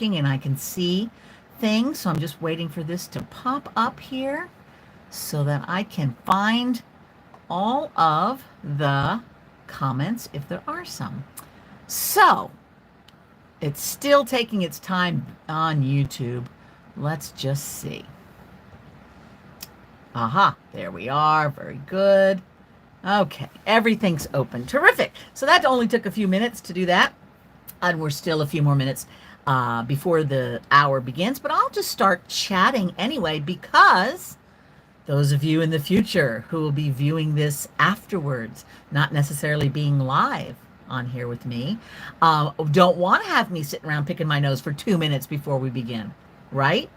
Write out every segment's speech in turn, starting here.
working and I can see things. So I'm just waiting for this to pop up here so that I can find all of the comments if there are some. So it's still taking its time on YouTube. Let's just see. Aha, there we are. Very good. Okay, everything's open. Terrific. So that only took a few minutes to do that. And we're still a few more minutes before the hour begins. But I'll just start chatting anyway, because those of you in the future who will be viewing this afterwards, not necessarily being live on here with me, don't want to have me sitting around picking my nose for 2 minutes before we begin, right?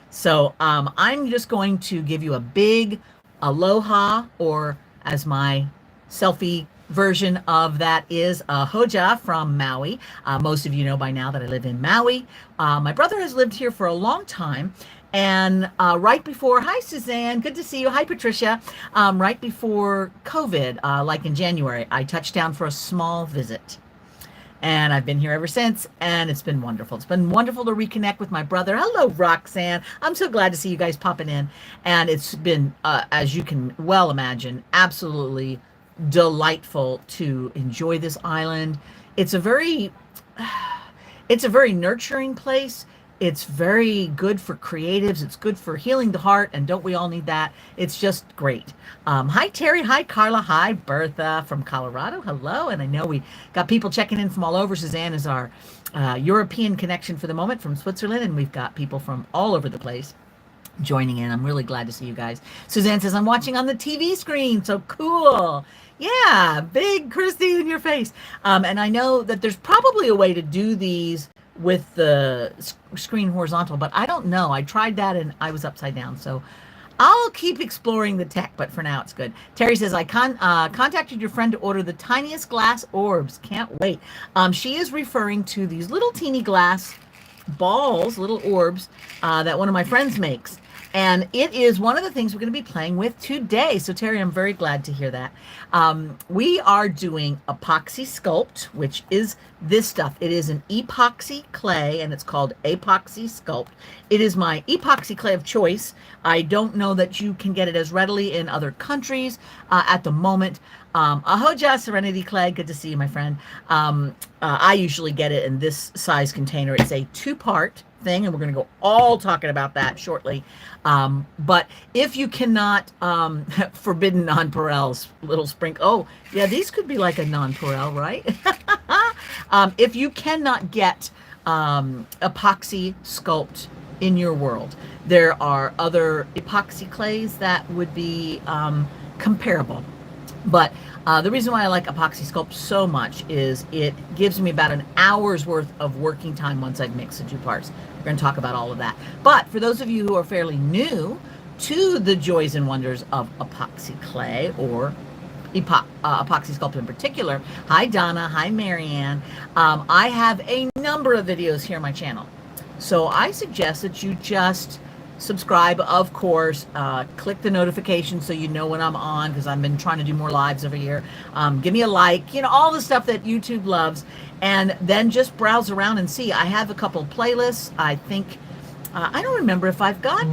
So I'm just going to give you a big aloha, or as my selfie version of that is Hoja from Maui. Most of you know by now that I live in Maui. My brother has lived here for a long time. And right before, hi Suzanne, good to see you. Hi Patricia. Right before COVID, like in January, I touched down for a small visit. And I've been here ever since, and it's been wonderful. It's been wonderful to reconnect with my brother. Hello, Roxanne. I'm so glad to see you guys popping in. And it's been, as you can well imagine, absolutely delightful to enjoy this island. It's a very nurturing place. It's very good for creatives. It's good for healing the heart. And don't we all need that? It's just great. Hi, Terry. Hi, Carla. Hi, Bertha from Colorado. Hello. And I know we got people checking in from all over. Suzanne is our European connection for the moment from Switzerland. And we've got people from all over the place joining in. I'm really glad to see you guys. Suzanne says, I'm watching on the TV screen. So cool. Yeah, big Christi in your face. And I know that there's probably a way to do these with the screen horizontal, but I don't know. I tried that and I was upside down. So I'll keep exploring the tech, but for now it's good. Terry says, I contacted your friend to order the tiniest glass orbs. Can't wait. She is referring to these little teeny glass balls, little orbs that one of my friends makes. And it is one of the things we're going to be playing with today. So Terry, I'm very glad to hear that. We are doing Apoxie Sculpt, which is this stuff. It is an epoxy clay, and it's called Apoxie Sculpt. It is my epoxy clay of choice. I don't know that you can get it as readily in other countries at the moment. Ahoja Serenity Clay, good to see you, my friend. I usually get it in this size container. It's a 2-part thing, and we're going to go all talking about that shortly. But if you cannot, forbidden nonpareils, little sprinkle. Oh, yeah, these could be like a nonpareil, right? If you cannot get Apoxie Sculpt in your world, there are other epoxy clays that would be comparable. But the reason why I like Apoxie Sculpt so much is it gives me about an hour's worth of working time once I've mixed the 2 parts. We're going to talk about all of that. But for those of you who are fairly new to the joys and wonders of epoxy clay, or Apoxie Sculpt in particular, hi Donna, hi Marianne, I have a number of videos here on my channel. So I suggest that you just subscribe, of course, click the notification so you know when I'm on, because I've been trying to do more lives over here. Give me a like, you know, all the stuff that YouTube loves, and then just browse around and see. I have a couple of playlists. I think, I don't remember if I've got,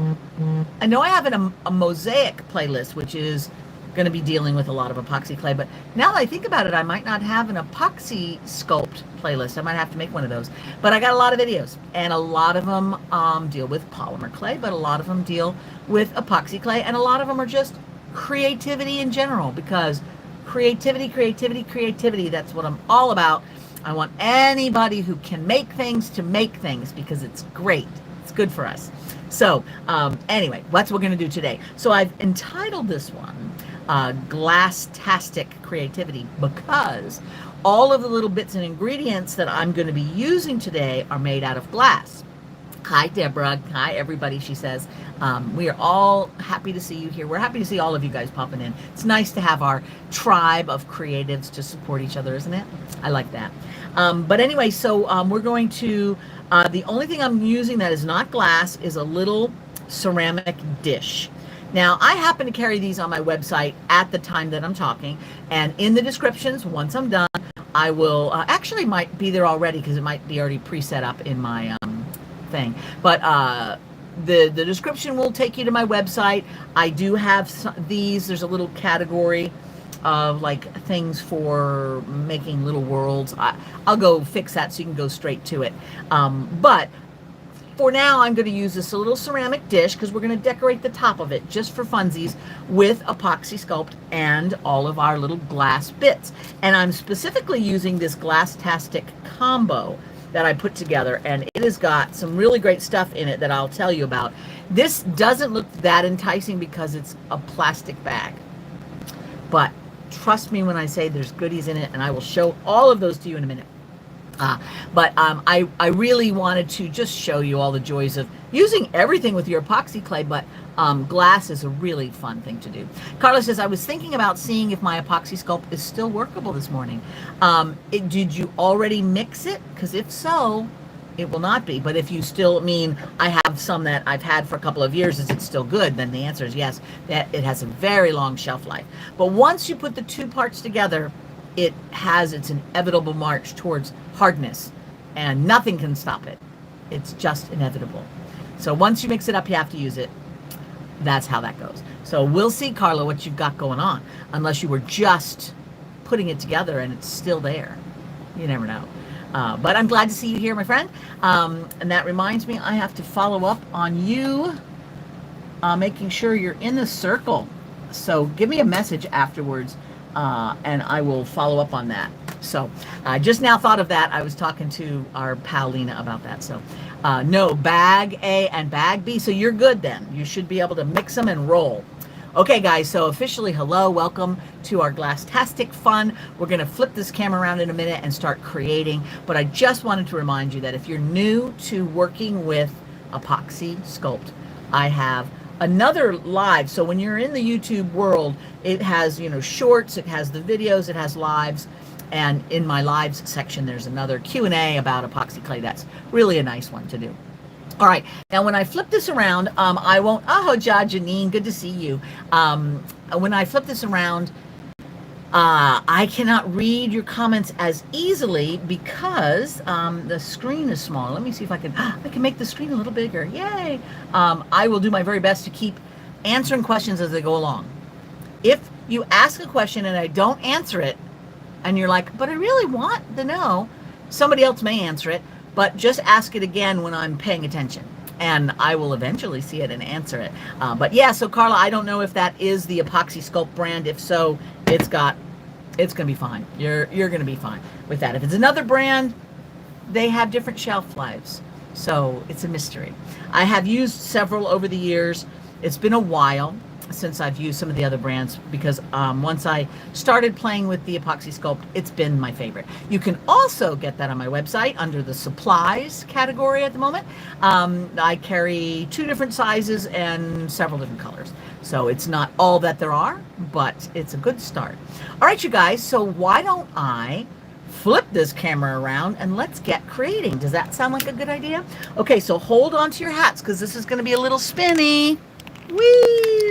I know I have a mosaic playlist, which is going to be dealing with a lot of epoxy clay, but now that I think about it, I might not have an Apoxie Sculpt playlist. I might have to make one of those. But I got a lot of videos, and a lot of them deal with polymer clay, but a lot of them deal with epoxy clay, and a lot of them are just creativity in general, because creativity, that's what I'm all about. I want anybody who can make things to make things, because it's great. It's good for us. So anyway, that's what we're going to do today. So I've entitled this one Glass-tastic Creativity, because all of the little bits and ingredients that I'm going to be using today are made out of glass. Hi, Deborah. Hi, everybody, she says. We are all happy to see you here. We're happy to see all of you guys popping in. It's nice to have our tribe of creatives to support each other, isn't it? I like that. But anyway, so we're going to, the only thing I'm using that is not glass is a little ceramic dish. Now, I happen to carry these on my website at the time that I'm talking, and in the descriptions, once I'm done, I will, actually might be there already, because it might be already preset up in my thing. But the description will take you to my website. I do have these. There's a little category of like things for making little worlds. I'll go fix that so you can go straight to it. But for now, I'm going to use this little ceramic dish because we're going to decorate the top of it just for funsies with Apoxie Sculpt and all of our little glass bits. And I'm specifically using this Glass-tastic combo that I put together, and it has got some really great stuff in it that I'll tell you about. This doesn't look that enticing because it's a plastic bag, but trust me when I say there's goodies in it, and I will show all of those to you in a minute. I really wanted to just show you all the joys of using everything with your epoxy clay, but glass is a really fun thing to do. Carla says, I was thinking about seeing if my Apoxie Sculpt is still workable this morning. Did you already mix it? Because if so, it will not be. But if you still mean I have some that I've had for a couple of years, is it still good? Then the answer is yes, that it has a very long shelf life. But once you put the two parts together, it has its inevitable march towards hardness, and nothing can stop it. It's just inevitable. So once you mix it up, you have to use it. That's how that goes. So we'll see, Carla, what you've got going on, unless you were just putting it together and it's still there. You never know. But I'm glad to see you here, my friend. And that reminds me, I have to follow up on you making sure you're in the circle. So give me a message afterwards, and I will follow up on that. So I just now thought of that. I was talking to our pal Lena about that. So no, bag A and bag B. So you're good then. You should be able to mix them and roll. Okay, guys, so officially, hello, welcome to our Glass-tastic fun. We're going to flip this camera around in a minute and start creating. But I just wanted to remind you that if you're new to working with Apoxie Sculpt, I have another live. So when you're in the YouTube world, it has, you know, shorts, it has the videos, it has lives. And in my lives section, there's another Q&A about epoxy clay. That's really a nice one to do. All right, now when I flip this around, I won't, oh, Janine, good to see you. When I flip this around, I cannot read your comments as easily because the screen is small. Let me see if I can make the screen a little bigger. Yay! I will do my very best to keep answering questions as they go along. If you ask a question and I don't answer it, and you're like, but I really want to know, somebody else may answer it, but just ask it again when I'm paying attention, and I will eventually see it and answer it. But yeah, so Carla, I don't know if that is the Apoxie Sculpt brand. If so, it's going to be fine. You're going to be fine with that. If it's another brand, they have different shelf lives, so it's a mystery. I have used several over the years. It's been a while since I've used some of the other brands because once I started playing with the Apoxie Sculpt, it's been my favorite. You can also get that on my website under the supplies category at the moment. I carry 2 different sizes and several different colors. So it's not all that there are, but it's a good start. All right, you guys, so why don't I flip this camera around and let's get creating. Does that sound like a good idea? Okay, so hold on to your hats because this is going to be a little spinny. Whee!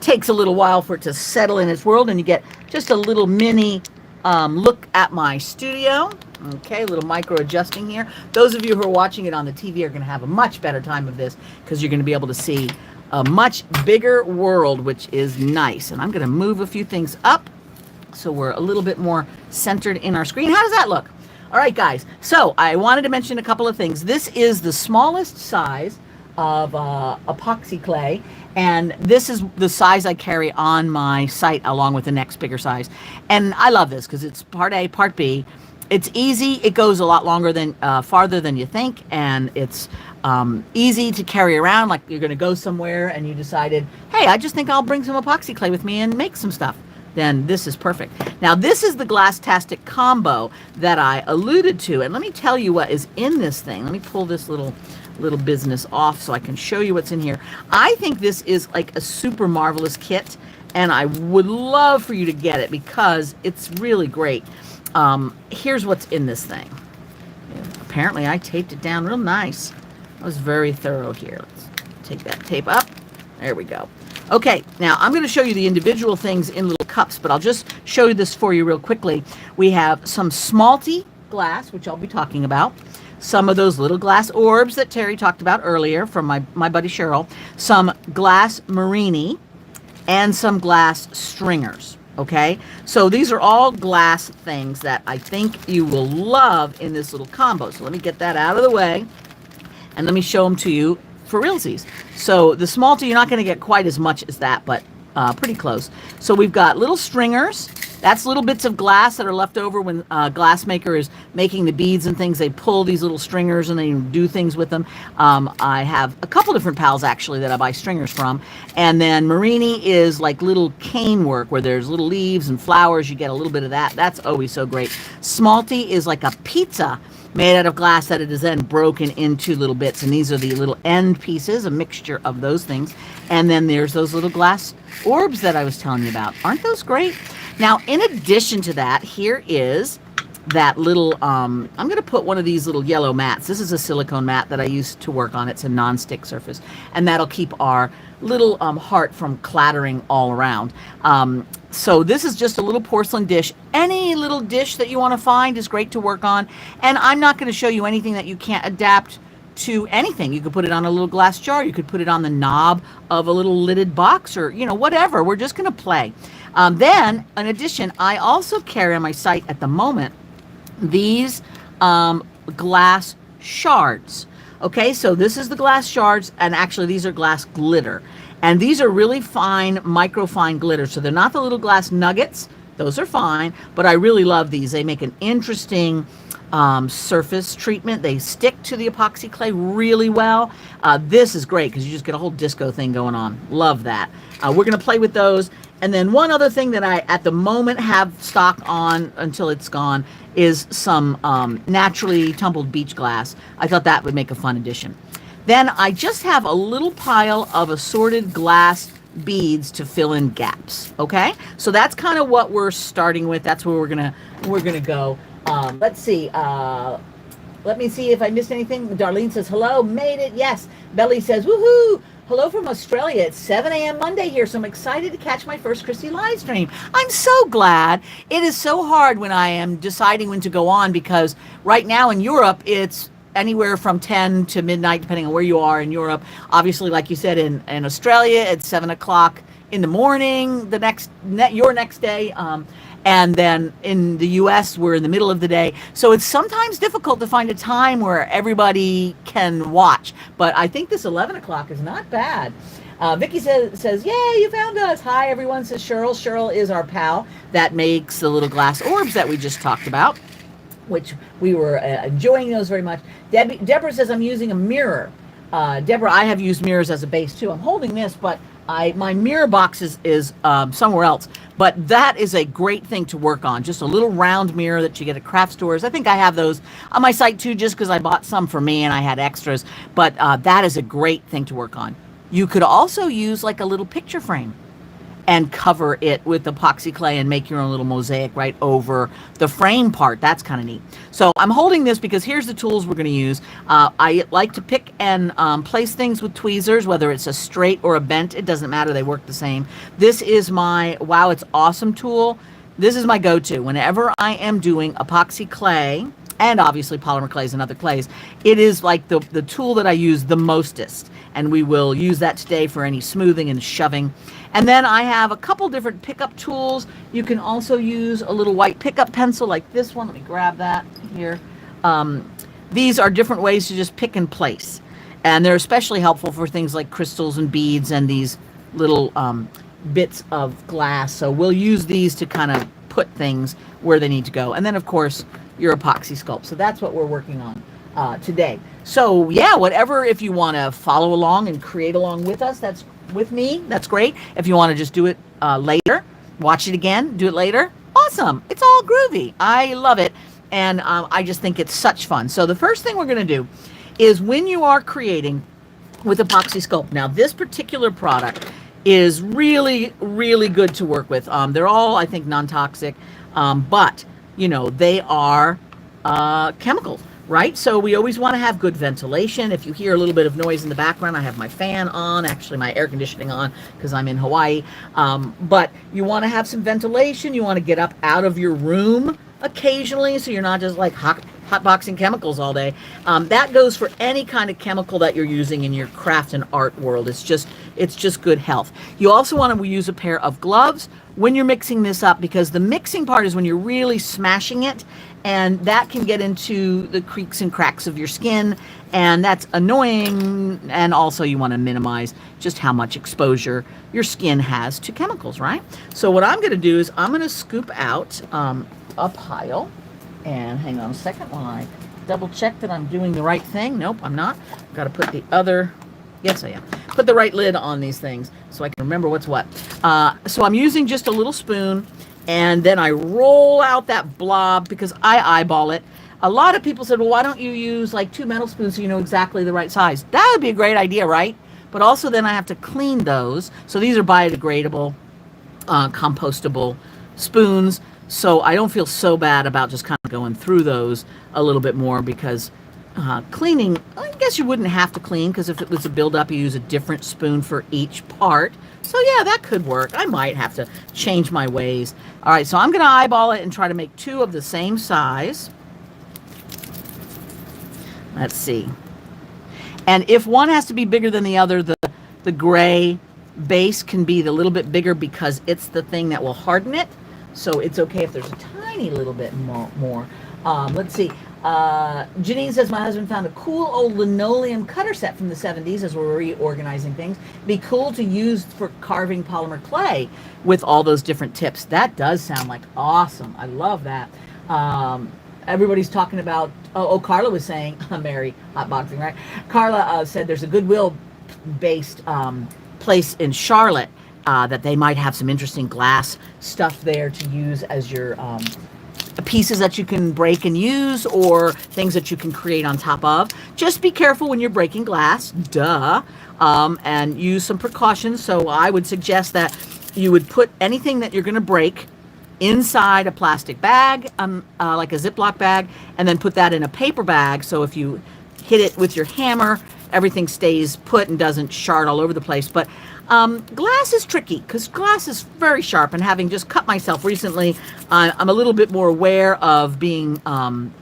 Takes a little while for it to settle in its world, and you get just a little mini look at my studio. Okay, a little micro adjusting here. Those of you who are watching it on the TV are going to have a much better time of this because you're going to be able to see a much bigger world, which is nice. And I'm going to move a few things up so we're a little bit more centered in our screen. How does that look? All right, guys. So I wanted to mention a couple of things. This is the smallest size of epoxy clay, and this is the size I carry on my site along with the next bigger size. And I love this because it's part A, part B. It's easy. It goes a lot longer than farther than you think, and it's easy to carry around. Like you're going to go somewhere and you decided, hey, I just think I'll bring some epoxy clay with me and make some stuff. Then this is perfect. Now this is the Glass-tastic combo that I alluded to, and let me tell you what is in this thing. Let me pull this little business off so I can show you what's in here. I think this is like a super marvelous kit, and I would love for you to get it because it's really great. Here's what's in this thing. Apparently I taped it down real nice. I was very thorough here. Let's take that tape up. There we go. Okay, now I'm going to show you the individual things in little cups, but I'll just show you this for you real quickly. We have some smalty glass, which I'll be talking about. some of those little glass orbs that Terry talked about earlier from my buddy Cheryl, some glass marini, and some glass stringers. Okay, so these are all glass things that I think you will love in this little combo. So let me get that out of the way and let me show them to you for realsies. So the Smalty, you're not going to get quite as much as that, but pretty close. So we've got little stringers. That's little bits of glass that are left over when glass maker is making the beads and things. They pull these little stringers and they do things with them. I have a couple different pals actually that I buy stringers from. And then Marini is like little cane work where there's little leaves and flowers. You get a little bit of that. That's always so great. Smalty is like a pizza made out of glass that it is then broken into little bits. And these are the little end pieces, a mixture of those things. And then there's those little glass orbs that I was telling you about. Aren't those great? Now, in addition to that, here is that little, I'm going to put one of these little yellow mats. This is a silicone mat that I used to work on. It's a non-stick surface. And that'll keep our little heart from clattering all around. So this is just a little porcelain dish. Any little dish that you want to find is great to work on. And I'm not going to show you anything that you can't adapt to anything. You could put it on a little glass jar. You could put it on the knob of a little lidded box or, you know, whatever. We're just going to play. Then, in addition, I also carry on my site at the moment these glass shards. Okay, so this is the glass shards, and actually these are glass glitter. And these are really fine, microfine glitter. So they're not the little glass nuggets. Those are fine, but I really love these. They make an interesting surface treatment. They stick to the epoxy clay really well. This is great because you just get a whole disco thing going on. Love that. We're going to play with those. And then one other thing that I, at the moment, have stock on until it's gone is some naturally tumbled beach glass. I thought that would make a fun addition. Then I just have a little pile of assorted glass beads to fill in gaps. Okay, so that's kind of what we're starting with. That's where we're gonna go. Let's see. Let me see if I missed anything. Darlene says hello. Made it. Yes. Belly says woohoo. Hello from Australia. It's 7 a.m. Monday here, so I'm excited to catch my first Christi live stream. I'm so glad. It is so hard when I am deciding when to go on because right now in Europe, it's anywhere from 10 to midnight, depending on where you are in Europe. Obviously, like you said, in Australia, it's 7 o'clock in the morning, your next day. And then in the US, we're in the middle of the day. So it's sometimes difficult to find a time where everybody can watch. But I think this 11 o'clock is not bad. Vicky says, yay, you found us. Hi, everyone, says Cheryl. Cheryl is our pal that makes the little glass orbs that we just talked about, which we were enjoying those very much. Deborah says, I'm using a mirror. Deborah, I have used mirrors as a base too. I'm holding this, but my mirror box is somewhere else. But that is a great thing to work on. Just a little round mirror that you get at craft stores. I think I have those on my site too, just because I bought some for me and I had extras. But that is a great thing to work on. You could also use like a little picture frame and cover it with epoxy clay and make your own little mosaic right over the frame part. That's kind of neat. So I'm holding this because here's the tools we're going to use. I like to pick and place things with tweezers, whether it's a straight or a bent. It doesn't matter. They work the same. This is my Wow It's Awesome tool. This is my go-to. Whenever I am doing epoxy clay, and obviously polymer clays and other clays, it is like the tool that I use the mostest. And we will use that today for any smoothing and shoving. And then I have a couple different pickup tools. You can also use a little white pickup pencil like this one. Let me grab that here. These are different ways to just pick and place. And they're especially helpful for things like crystals and beads and these little bits of glass. So we'll use these to kind of put things where they need to go. And then, of course, your Apoxie Sculpt. So that's what we're working on today. So yeah, whatever, if you want to follow along and create along with us, that's with me, that's great. If you want to just do it later, watch it again, do it later, awesome. It's all groovy. I love it. And I just think it's such fun. So the first thing we're going to do is when you are creating with Apoxie Sculpt. Now this particular product is really, really good to work with. They're all, I think, non-toxic, but you know, they are chemicals. Right? So we always want to have good ventilation. If you hear a little bit of noise in the background, I have my fan on, actually my air conditioning on because I'm in Hawaii. But you want to have some ventilation. You want to get up out of your room occasionally so you're not just like hotboxing chemicals all day. That goes for any kind of chemical that you're using in your craft and art world. It's just good health. You also want to use a pair of gloves when you're mixing this up, because the mixing part is when you're really smashing it, and that can get into the creaks and cracks of your skin, and that's annoying. And also you want to minimize just how much exposure your skin has to chemicals, right? So what I'm going to do is I'm going to scoop out a pile, and hang on a second while I double check that I'm doing the right thing. Nope, I'm not. I've got to put the other, yes I am, put the right lid on these things so I can remember what's what. So I'm using just a little spoon, and then I roll out that blob because I eyeball it. A lot of people said, well, why don't you use like 2 metal spoons so you know exactly the right size? That would be a great idea, right? But also then I have to clean those. So these are biodegradable, compostable spoons. So I don't feel so bad about just kind of going through those a little bit more, because cleaning, I guess you wouldn't have to clean, because if it was a buildup, you use a different spoon for each part. So yeah, that could work. I might have to change my ways. All right, so I'm going to eyeball it and try to make 2 of the same size. Let's see. And if one has to be bigger than the other, the gray base can be a little bit bigger because it's the thing that will harden it. So it's okay if there's a tiny little bit more. Let's see. Janine says, my husband found a cool old linoleum cutter set from the 70s as we're reorganizing things. It'd be cool to use for carving polymer clay with all those different tips. That does sound like awesome. I love that. Everybody's talking about, Carla was saying, Mary, hotboxing, right? Carla said there's a Goodwill-based place in Charlotte that they might have some interesting glass stuff there to use as your pieces that you can break and use, or things that you can create on top of. Just be careful when you're breaking glass, and use some precautions. So I would suggest that you would put anything that you're going to break inside a plastic bag, like a Ziploc bag, and then put that in a paper bag. So if you hit it with your hammer, everything stays put and doesn't shard all over the place. But glass is tricky because glass is very sharp, and having just cut myself recently, I'm a little bit more aware of being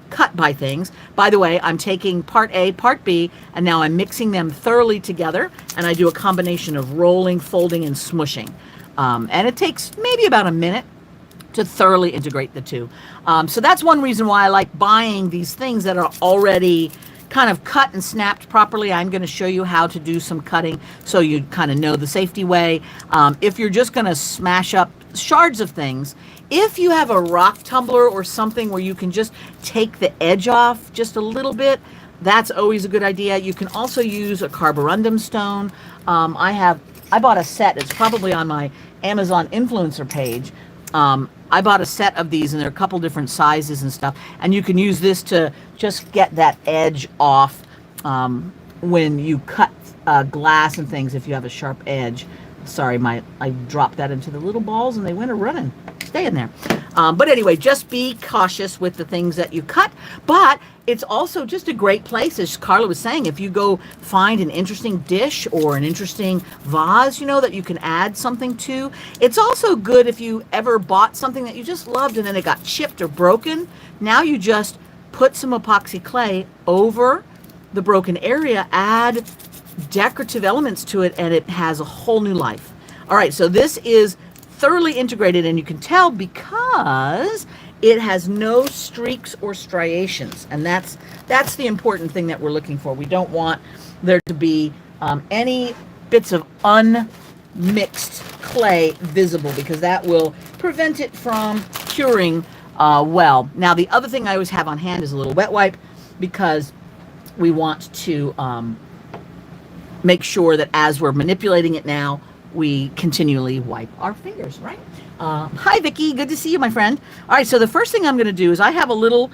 cut by things. By the way, I'm taking part A, part B, and now I'm mixing them thoroughly together, and I do a combination of rolling, folding, and smushing. And it takes maybe about a minute to thoroughly integrate the two. So that's one reason why I like buying these things that are already kind of cut and snapped properly. I'm going to show you how to do some cutting so you kind of know the safety way. If you're just going to smash up shards of things, if you have a rock tumbler or something where you can just take the edge off just a little bit, that's always a good idea. You can also use a carborundum stone. I bought a set. It's probably on my Amazon influencer page. I bought a set of these, and they're a couple different sizes and stuff, and you can use this to just get that edge off when you cut glass and things, if you have a sharp edge. Sorry, I dropped that into the little balls and they went a-running. Stay in there. But anyway, just be cautious with the things that you cut. But it's also just a great place, as Carla was saying, if you go find an interesting dish or an interesting vase, that you can add something to. It's also good if you ever bought something that you just loved and then it got chipped or broken. Now you just put some epoxy clay over the broken area, add decorative elements to it, and it has a whole new life. All right, so this is thoroughly integrated, and you can tell because it has no streaks or striations, and that's the important thing that we're looking for. We don't want there to be any bits of unmixed clay visible, because that will prevent it from curing well. Now, the other thing I always have on hand is a little wet wipe, because we want to make sure that as we're manipulating it now, we continually wipe our fingers, right? Hi, Vicki. Good to see you, my friend. All right, so the first thing I'm going to do is I have a little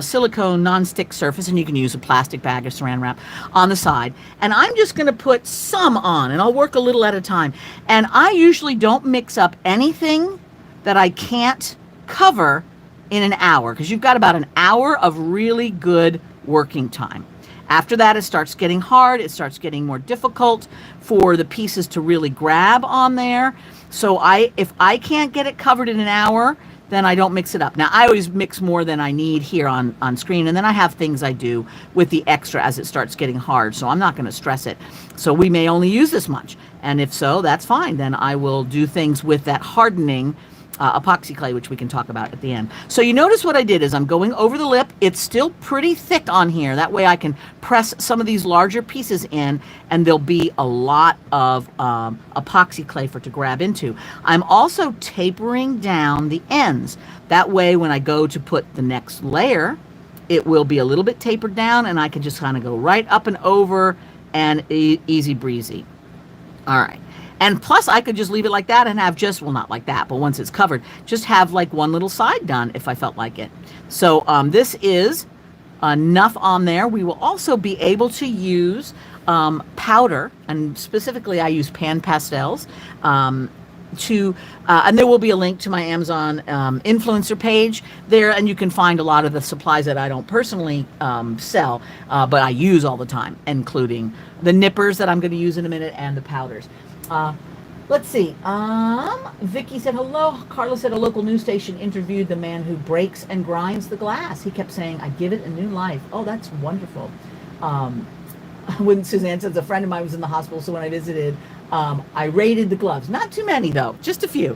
silicone non-stick surface, and you can use a plastic bag or saran wrap on the side. And I'm just going to put some on, and I'll work a little at a time. And I usually don't mix up anything that I can't cover in an hour, because you've got about an hour of really good working time. After that, it starts getting hard. It starts getting more difficult for the pieces to really grab on there. So if I can't get it covered in an hour, then I don't mix it up. Now, I always mix more than I need here on screen, and then I have things I do with the extra as it starts getting hard, so I'm not going to stress it. So we may only use this much, and if so, that's fine. Then I will do things with that hardening epoxy clay, which we can talk about at the end. So you notice what I did is I'm going over the lip. It's still pretty thick on here. That way I can press some of these larger pieces in, and there'll be a lot of epoxy clay for it to grab into. I'm also tapering down the ends. That way when I go to put the next layer, it will be a little bit tapered down, and I can just kind of go right up and over, and easy breezy. All right. And plus, I could just leave it like that and have just, well, not like that, but once it's covered, just have like one little side done if I felt like it. So this is enough on there. We will also be able to use powder, and specifically I use pan pastels, and there will be a link to my Amazon influencer page there, and you can find a lot of the supplies that I don't personally sell, but I use all the time, including the nippers that I'm going to use in a minute and the powders. Let's see. Vicky said, hello. Carla said a local news station interviewed the man who breaks and grinds the glass. He kept saying, I give it a new life. Oh, that's wonderful. When Suzanne says a friend of mine was in the hospital, so when I visited, I rated the gloves. Not too many, though. Just a few.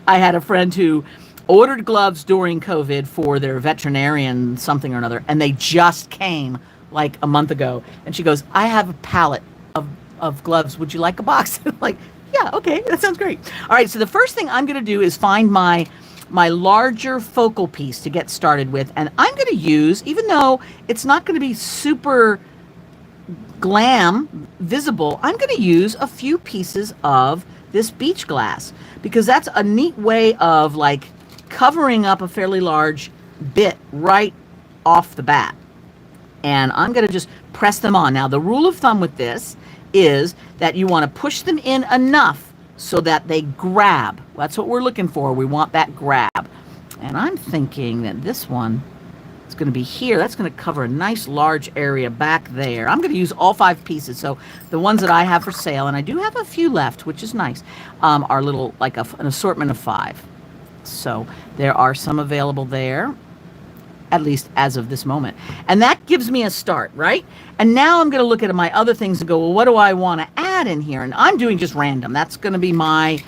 I had a friend who ordered gloves during COVID for their veterinarian something or another, and they just came like a month ago. And she goes, I have a pallet of gloves. Would you like a box? I'm like, yeah, okay, that sounds great. All right, so the first thing I'm going to do is find my larger focal piece to get started with, and I'm going to use, even though it's not going to be super glam visible, I'm going to use a few pieces of this beach glass, because that's a neat way of like covering up a fairly large bit right off the bat. And I'm going to just press them on. Now, the rule of thumb with this is that you want to push them in enough so that they grab. That's what we're looking for. We want that grab. And I'm thinking that this one is going to be here. That's going to cover a nice large area back there. I'm going to use all 5 pieces. So the ones that I have for sale, and I do have a few left, which is nice, are little, like an assortment of 5. So there are some available there, at least as of this moment. And that gives me a start, right? And now I'm going to look at my other things and go, well, what do I want to add in here? And I'm doing just random. That's going to be my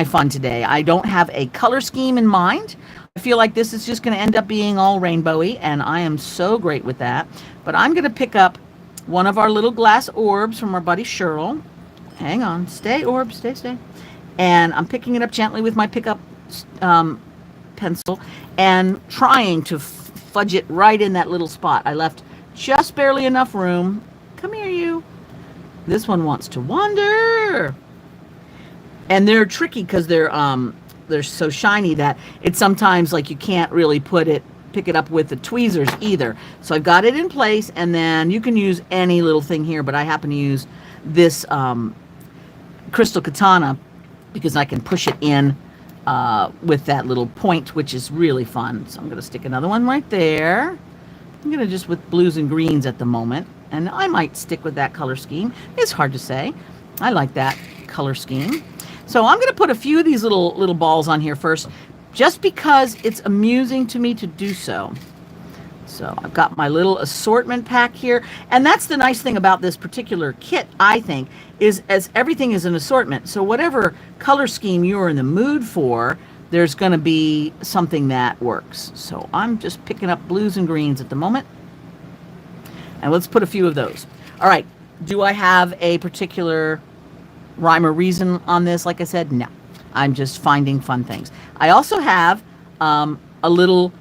fun today. I don't have a color scheme in mind. I feel like this is just going to end up being all rainbowy, and I am so great with that. But I'm going to pick up one of our little glass orbs from our buddy Cheryl. Hang on. Stay, orb. Stay, stay. And I'm picking it up gently with my pickup pencil and trying to fudge it right in that little spot. I left just barely enough room. Come here, you. This one wants to wander. And they're tricky because they're so shiny that it's sometimes like you can't really pick it up with the tweezers either. So I've got it in place, and then you can use any little thing here, but I happen to use this crystal katana because I can push it in with that little point, which is really fun. So I'm going to stick another one right there. I'm going to just with blues and greens at the moment, and I might stick with that color scheme. It's hard to say. I like that color scheme. So I'm going to put a few of these little balls on here first, just because it's amusing to me to do so. So I've got my little assortment pack here, and that's the nice thing about this particular kit, I think, is as everything is an assortment. So whatever color scheme you're in the mood for, there's going to be something that works. So I'm just picking up blues and greens at the moment, and let's put a few of those. All right, do I have a particular rhyme or reason on this? Like I said, no. I'm just finding fun things. I also have a little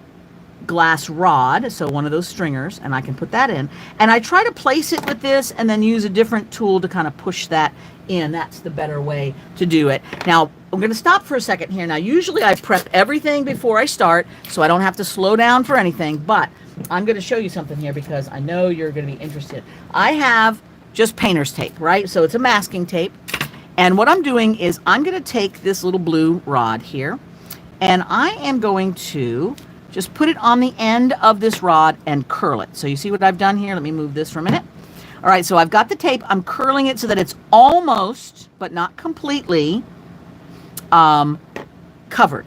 glass rod, so one of those stringers, and I can put that in, and I try to place it with this and then use a different tool to kind of push that in. That's the better way to do it. Now I'm going to stop for a second here. Now usually I prep everything before I start so I don't have to slow down for anything, but I'm going to show you something here because I know you're going to be interested. I have just painter's tape, right? So it's a masking tape, and what I'm doing is I'm going to take this little blue rod here, and I am going to just put it on the end of this rod and curl it. So you see what I've done here? Let me move this for a minute. All right, so I've got the tape. I'm curling it so that it's almost, but not completely, covered.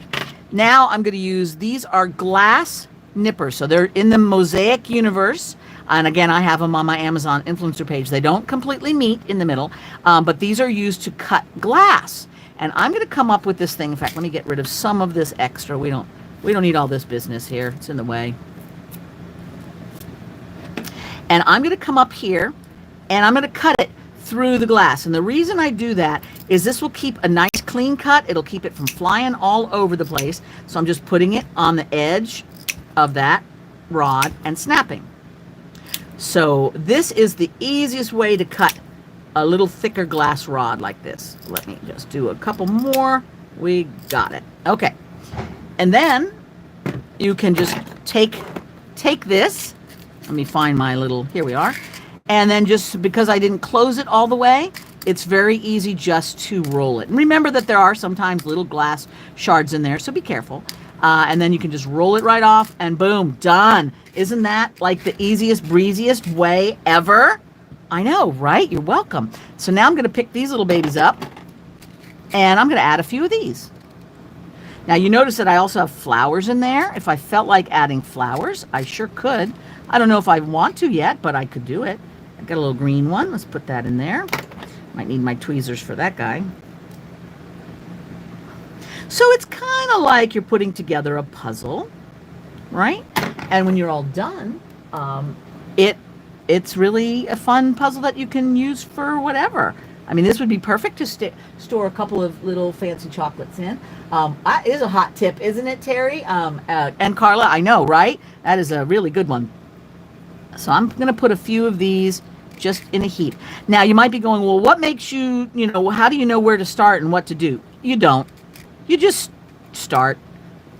Now I'm going to use, these are glass nippers. So they're in the mosaic universe. And again, I have them on my Amazon influencer page. They don't completely meet in the middle, but these are used to cut glass. And I'm going to come up with this thing. In fact, let me get rid of some of this extra. We don't need all this business here. It's in the way. And I'm going to come up here and I'm going to cut it through the glass. And the reason I do that is this will keep a nice clean cut. It'll keep it from flying all over the place. So I'm just putting it on the edge of that rod and snapping. So this is the easiest way to cut a little thicker glass rod like this. Let me just do a couple more. We got it. Okay. And then you can just take this. Let me find my little, here we are. And then just because I didn't close it all the way, it's very easy just to roll it. And remember that there are sometimes little glass shards in there, so be careful. And then you can just roll it right off and boom, done. Isn't that like the easiest, breeziest way ever? I know, right? You're welcome. So now I'm going to pick these little babies up and I'm going to add a few of these. Now you notice that I also have flowers in there. If I felt like adding flowers, I sure could. I don't know if I want to yet, but I could do it. I've got a little green one. Let's put that in there. Might need my tweezers for that guy. So it's kind of like you're putting together a puzzle, right? And when you're all done, it's really a fun puzzle that you can use for whatever. I mean, this would be perfect to store a couple of little fancy chocolates in. It is a hot tip, isn't it, Terry? And Carla, I know, right? That is a really good one. So I'm going to put a few of these just in a heap. Now, you might be going, well, what makes you, how do you know where to start and what to do? You don't. You just start.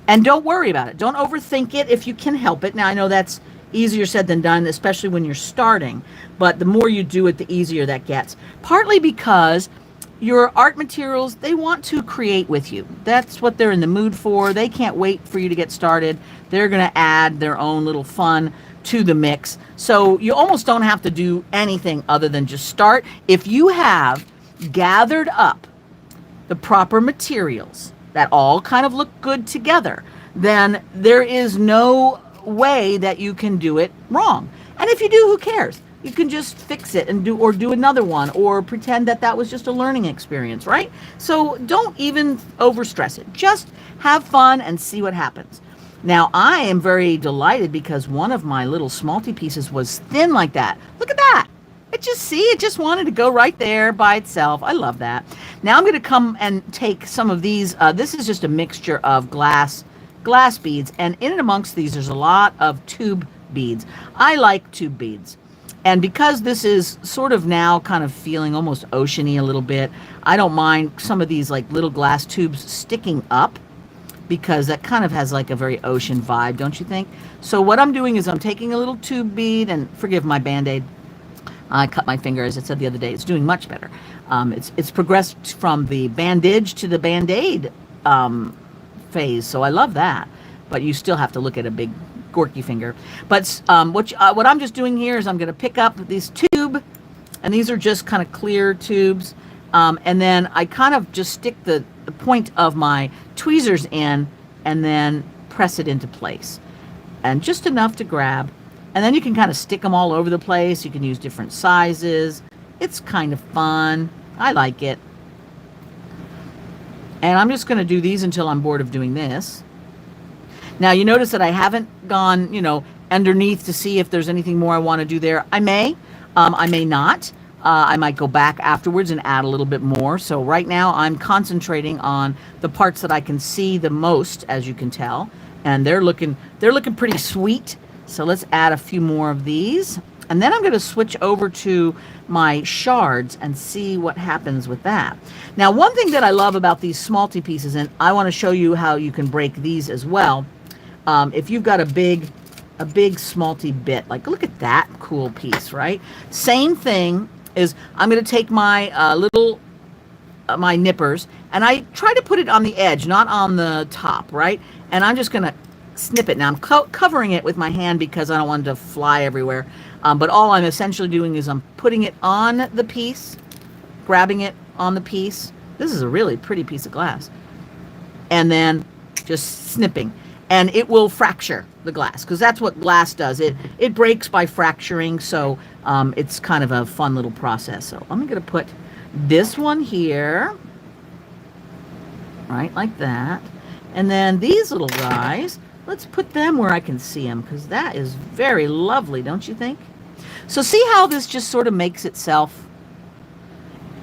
And don't worry about it. Don't overthink it if you can help it. Now, I know that's easier said than done, especially when you're starting. But the more you do it, the easier that gets. Partly because your art materials, they want to create with you. That's what they're in the mood for. They can't wait for you to get started. They're going to add their own little fun to the mix. So you almost don't have to do anything other than just start. If you have gathered up the proper materials that all kind of look good together, then there is no way that you can do it wrong. And if you do, who cares? You can just fix it and do another one or pretend that that was just a learning experience, right? So don't even overstress it. Just have fun and see what happens. Now, I am very delighted because one of my little smalty pieces was thin like that. Look at that. It just wanted to go right there by itself. I love that. Now I'm going to come and take some of these. This is just a mixture of glass beads. And in and amongst these, there's a lot of tube beads. I like tube beads. And because this is sort of now kind of feeling almost oceany a little bit, I don't mind some of these like little glass tubes sticking up, because that kind of has like a very ocean vibe, don't you think? So what I'm doing is I'm taking a little tube bead, and forgive my Band-Aid. I cut my finger, as I said the other day. It's doing much better. It's progressed from the bandage to the Band-Aid phase, so I love that. But you still have to look at a big gorky finger. But what I'm just doing here is I'm going to pick up this tube, and these are just kind of clear tubes, and then I kind of just stick the point of my tweezers in and then press it into place, and just enough to grab, and then you can kind of stick them all over the place. You can use different sizes. It's kind of fun. I like it. And I'm just going to do these until I'm bored of doing this. Now you notice that I haven't gone underneath to see if there's anything more I want to do there. I may not. I might go back afterwards and add a little bit more. So right now I'm concentrating on the parts that I can see the most, as you can tell, and they're looking pretty sweet. So let's add a few more of these, and then I'm going to switch over to my shards and see what happens with that. Now, one thing that I love about these smalty pieces, and I want to show you how you can break these as well. If you've got a big smalty bit, like look at that cool piece, right? Same thing. Is I'm going to take my my nippers, and I try to put it on the edge, not on the top, right? And I'm just going to snip it. Now I'm covering it with my hand because I don't want it to fly everywhere. But all I'm essentially doing is I'm putting it on the piece, grabbing it on the piece. This is a really pretty piece of glass. And then just snipping, and it will fracture the glass, because that's what glass does. It breaks by fracturing, so it's kind of a fun little process. So I'm going to put this one here, right, like that. And then these little guys, let's put them where I can see them, because that is very lovely, don't you think? So see how this just sort of makes itself.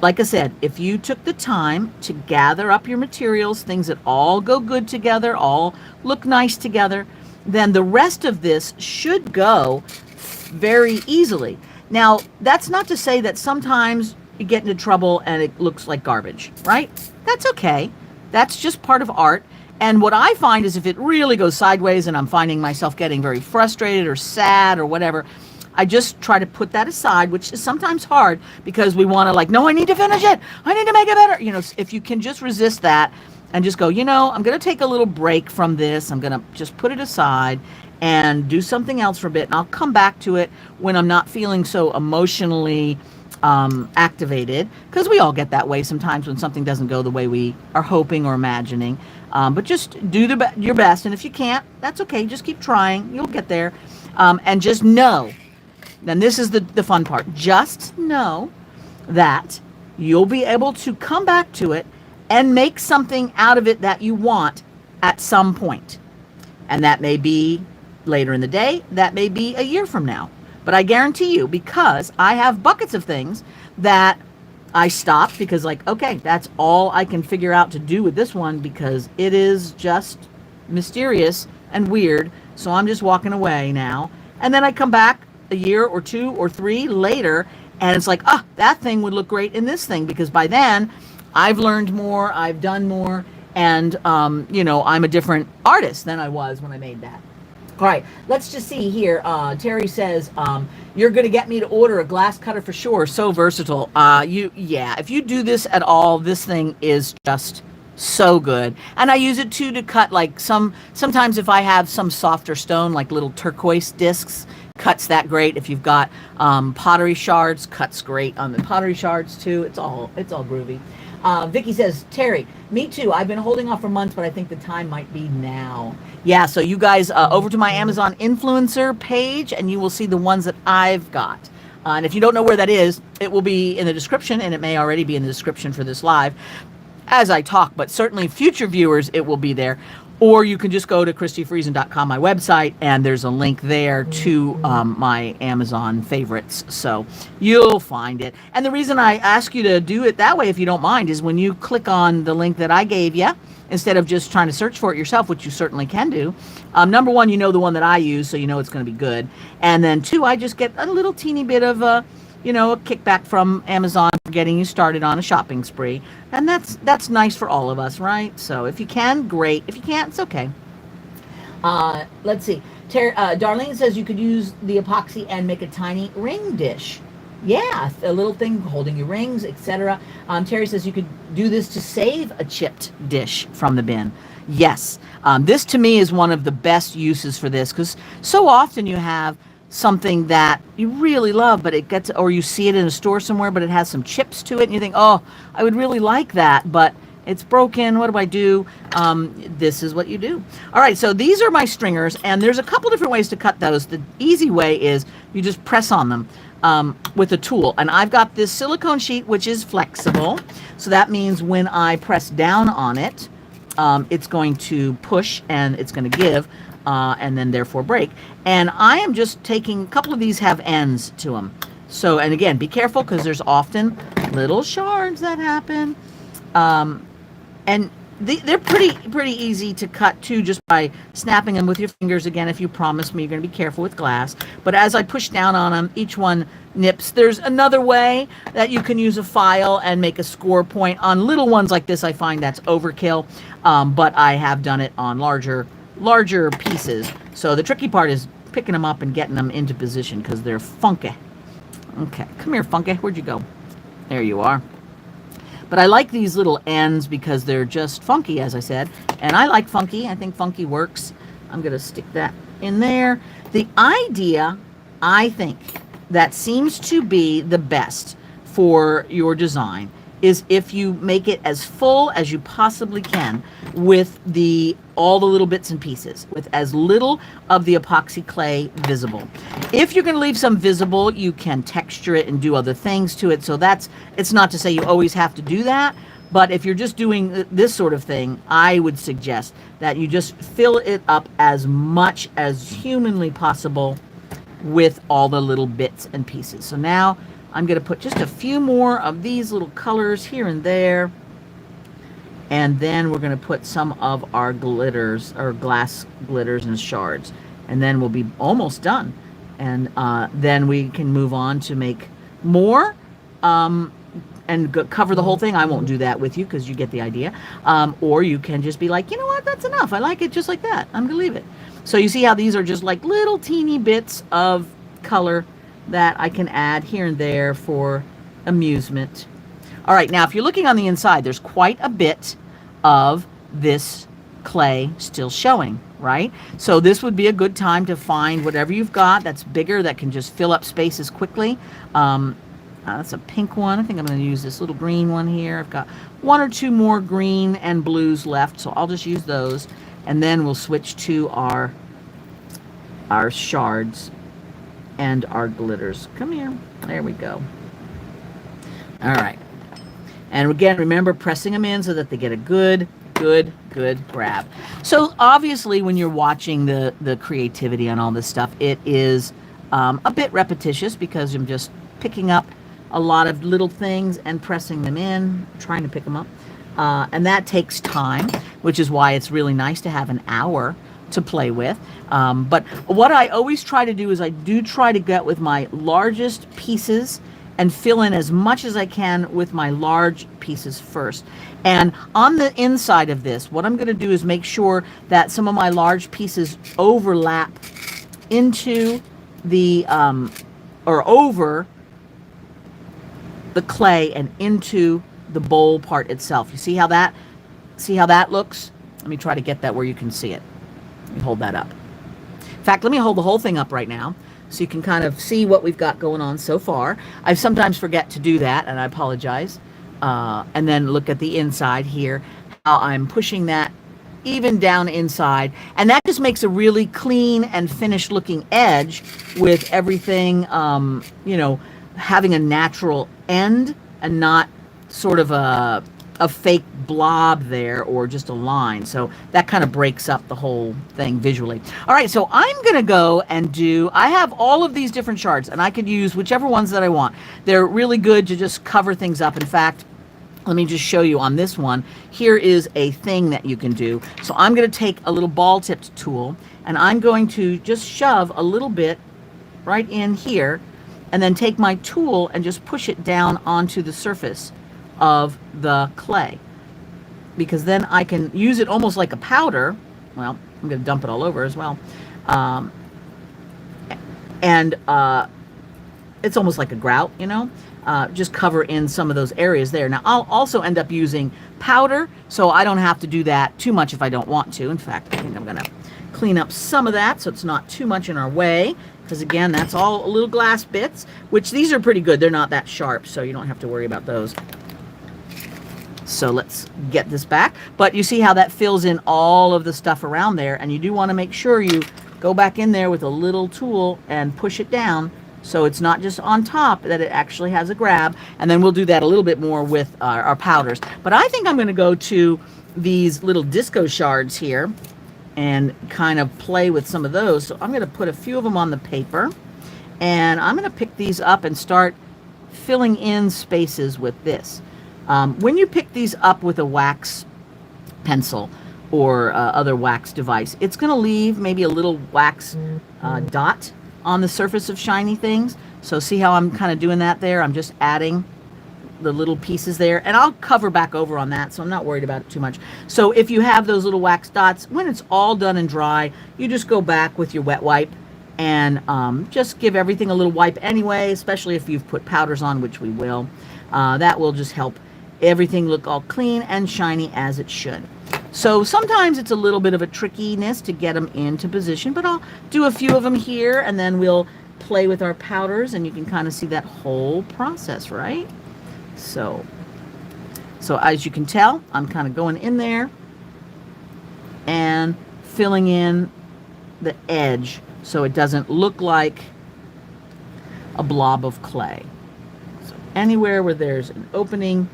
Like I said, if you took the time to gather up your materials, things that all go good together, all look nice together, then the rest of this should go very easily. Now, that's not to say that sometimes you get into trouble and it looks like garbage, right? That's okay. That's just part of art. And what I find is if it really goes sideways and I'm finding myself getting very frustrated or sad or whatever, I just try to put that aside, which is sometimes hard because we want to like, no, I need to finish it. I need to make it better. You know, if you can just resist that and just go, you know, I'm going to take a little break from this. I'm going to just put it aside and do something else for a bit. And I'll come back to it when I'm not feeling so emotionally activated, because we all get that way sometimes when something doesn't go the way we are hoping or imagining. But just do your best. And if you can't, that's okay. Just keep trying. You'll get there. And just know, then this is the fun part. Just know that you'll be able to come back to it and make something out of it that you want at some point. And that may be later in the day. That may be a year from now. But I guarantee you, because I have buckets of things that I stopped because like, okay, that's all I can figure out to do with this one because it is just mysterious and weird. So I'm just walking away now. And then I come back a year or 2 or 3 later and it's like, that thing would look great in this thing, because by then I've learned more, I've done more, and you know, I'm a different artist than I was when I made that. All right, let's just see here. Terry says, you're going to get me to order a glass cutter for sure. So versatile. Yeah, if you do this at all, this thing is just so good. And I use it too to cut like sometimes if I have some softer stone, like little turquoise discs, cuts that great. If you've got pottery shards, cuts great on the pottery shards too. It's all groovy. Vicky says, Terry, me too. I've been holding off for months, but I think the time might be now. Yeah, so you guys over to my Amazon influencer page and you will see the ones that I've got. And if you don't know where that is, it will be in the description, and it may already be in the description for this live as I talk, but certainly future viewers, it will be there. Or you can just go to ChristiFriesen.com, my website, and there's a link there to my Amazon favorites. So you'll find it. And the reason I ask you to do it that way, if you don't mind, is when you click on the link that I gave you, instead of just trying to search for it yourself, which you certainly can do. Number one, you know the one that I use, so you know it's going to be good. And then 2, I just get a little teeny bit of a kickback from Amazon for getting you started on a shopping spree. And that's nice for all of us, right? So if you can, great. If you can't, it's okay. Let's see. Darlene says you could use the epoxy and make a tiny ring dish. Yeah, a little thing holding your rings, etc. Terry says you could do this to save a chipped dish from the bin. Yes, this to me is one of the best uses for this, because so often you have something that you really love, but it gets, or you see it in a store somewhere, but it has some chips to it, and you think, oh, I would really like that, but it's broken. What do I do? This is what you do. All right, so these are my stringers, and there's a couple different ways to cut those. The easy way is you just press on them with a tool, and I've got this silicone sheet which is flexible, so that means when I press down on it, it's going to push and it's going to give, and then therefore break. And I am just taking, a couple of these have ends to them, so, and again, be careful because there's often little shards that happen, and they're pretty easy to cut too, just by snapping them with your fingers. Again, if you promise me you're going to be careful with glass. But as I push down on them, each one nips. There's another way that you can use a file and make a score point on little ones like this. I find that's overkill, but I have done it on larger pieces. So the tricky part is picking them up and getting them into position because they're funky. Okay, come here, funky. Where'd you go? There you are. But I like these little ends because they're just funky, as I said. And I like funky. I think funky works. I'm going to stick that in there. The idea, I think, that seems to be the best for your design is if you make it as full as you possibly can with all the little bits and pieces, with as little of the epoxy clay visible. If you're going to leave some visible, you can texture it and do other things to it. So it's not to say you always have to do that, but if you're just doing this sort of thing, I would suggest that you just fill it up as much as humanly possible with all the little bits and pieces. So now I'm going to put just a few more of these little colors here and there. And then we're going to put some of our glitters, or glass glitters and shards. And then we'll be almost done. And then we can move on to make more and cover the whole thing. I won't do that with you because you get the idea. Or you can just be like, you know what, that's enough. I like it just like that. I'm going to leave it. So you see how these are just like little teeny bits of color that I can add here and there for amusement. All right, now if you're looking on the inside, there's quite a bit of this clay still showing, right? So this would be a good time to find whatever you've got that's bigger, that can just fill up spaces quickly. That's a pink one. I think I'm going to use this little green one here. I've got one or two more green and blues left, so I'll just use those. And then we'll switch to our shards and our glitters. Come here. There we go. All right. And again, remember pressing them in so that they get a good grab. So obviously when you're watching the creativity on all this stuff, it is a bit repetitious because I'm just picking up a lot of little things and pressing them in, trying to pick them up. And that takes time, which is why it's really nice to have an hour to play with. But what I always try to do is I do try to get with my largest pieces and fill in as much as I can with my large pieces first. And on the inside of this, what I'm going to do is make sure that some of my large pieces overlap into the or over the clay and into the bowl part itself. You see how that looks? Let me try to get that where you can see it. Let me hold that up. In fact, let me hold the whole thing up right now so you can kind of see what we've got going on so far. I sometimes forget to do that, and I apologize. And then look at the inside here, how I'm pushing that even down inside. And that just makes a really clean and finished looking edge with everything, you know, having a natural end and not sort of a fake blob there or just a line. So that kind of breaks up the whole thing visually. All right, so I'm going to go and I have all of these different shards, and I could use whichever ones that I want. They're really good to just cover things up. In fact, let me just show you on this one. Here is a thing that you can do. So I'm going to take a little ball-tipped tool, and I'm going to just shove a little bit right in here, and then take my tool and just push it down onto the surface of the clay, because then I can use it almost like a powder. Well, I'm going to dump it all over as well. It's almost like a grout, you know, just cover in some of those areas there. Now, I'll also end up using powder, so I don't have to do that too much if I don't want to. In fact, I think I'm going to clean up some of that so it's not too much in our way, because again, that's all little glass bits, which these are pretty good. They're not that sharp, so you don't have to worry about those. So let's get this back. But you see how that fills in all of the stuff around there, and you do want to make sure you go back in there with a little tool and push it down so it's not just on top, that it actually has a grab. And then we'll do that a little bit more with our powders. But I think I'm going to go to these little disco shards here and kind of play with some of those. So I'm going to put a few of them on the paper, and I'm going to pick these up and start filling in spaces with this. When you pick these up with a wax pencil or other wax device, it's going to leave maybe a little wax dot on the surface of shiny things. So see how I'm kind of doing that there? I'm just adding the little pieces there, and I'll cover back over on that, so I'm not worried about it too much. So if you have those little wax dots, when it's all done and dry, you just go back with your wet wipe and just give everything a little wipe anyway, especially if you've put powders on, which we will. That will just help everything look all clean and shiny as it should. So sometimes it's a little bit of a trickiness to get them into position, but I'll do a few of them here, and then we'll play with our powders, and you can kind of see that whole process, right? So So as you can tell, I'm kind of going in there and filling in the edge so it doesn't look like a blob of clay. So anywhere where there's an opening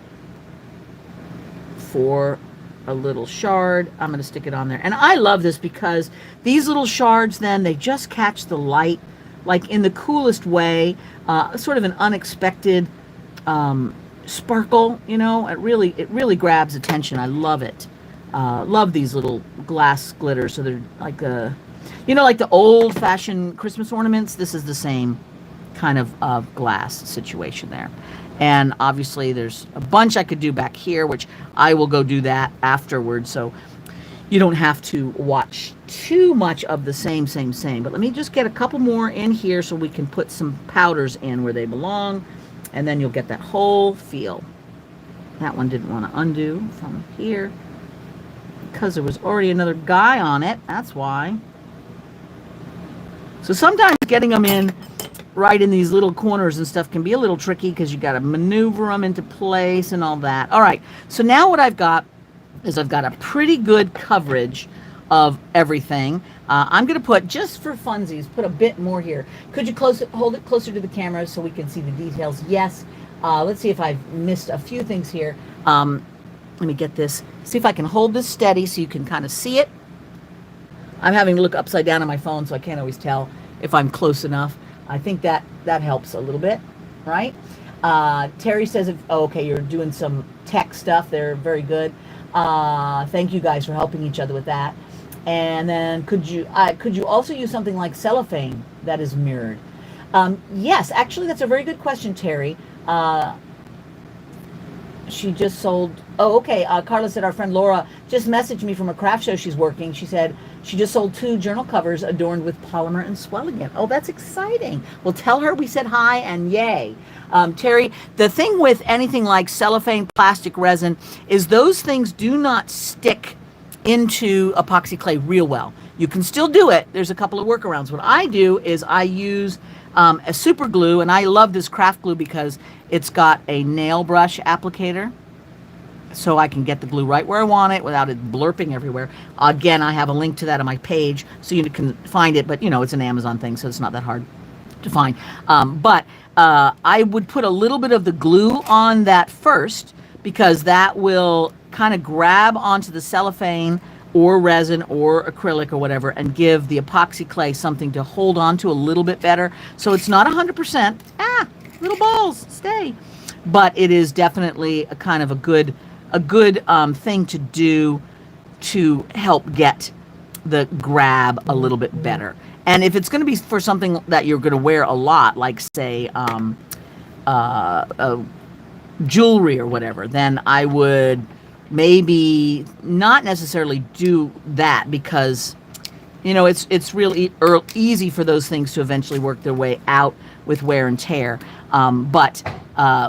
for a little shard, I'm going to stick it on there. And I love this because these little shards then, they just catch the light like in the coolest way, sort of an unexpected sparkle, you know. It really grabs attention. I love it. Love these little glass glitters. So they're like you know, like the old-fashioned Christmas ornaments. This is the same kind of glass situation there. And obviously there's a bunch I could do back here, which I will go do that afterwards. So you don't have to watch too much of the same. But let me just get a couple more in here so we can put some powders in where they belong. And then you'll get that whole feel. That one didn't want to undo from here because there was already another guy on it. That's why. So sometimes getting them in right in these little corners and stuff can be a little tricky because you got to maneuver them into place and all that. All right, so now what I've got is I've got a pretty good coverage of everything. I'm going to put, just for funsies, put a bit more here. Could you hold it closer to the camera so we can see the details? Yes. Let's see if I've missed a few things here. Let me get this, see if I can hold this steady so you can kind of see it. I'm having to look upside down on my phone, so I can't always tell if I'm close enough. I think that helps a little bit, right? Terry says, okay, you're doing some tech stuff. They're very good. Thank you guys for helping each other with that. And then could you also use something like cellophane that is mirrored? Yes, actually, that's a very good question, Terry. She just sold, oh, okay. Carla said our friend Laura just messaged me from a craft show she's working. She said she just sold 2 journal covers adorned with polymer and swell again. Oh, that's exciting. Well, tell her we said hi and yay. Terry, the thing with anything like cellophane, plastic resin, is those things do not stick into epoxy clay real well. You can still do it. There's a couple of workarounds. What I do is I use a super glue, and I love this craft glue because it's got a nail brush applicator, so I can get the glue right where I want it without it blurping everywhere. Again, I have a link to that on my page so you can find it, but you know, it's an Amazon thing, so it's not that hard to find. But I would put a little bit of the glue on that first because that will kind of grab onto the cellophane or resin or acrylic or whatever and give the epoxy clay something to hold on to a little bit better. So it's not 100%. Little balls, stay. But it is definitely a kind of a good thing to do to help get the grab a little bit better. And if it's going to be for something that you're going to wear a lot, like say jewelry or whatever, then I would maybe not necessarily do that because, you know, it's really easy for those things to eventually work their way out with wear and tear. But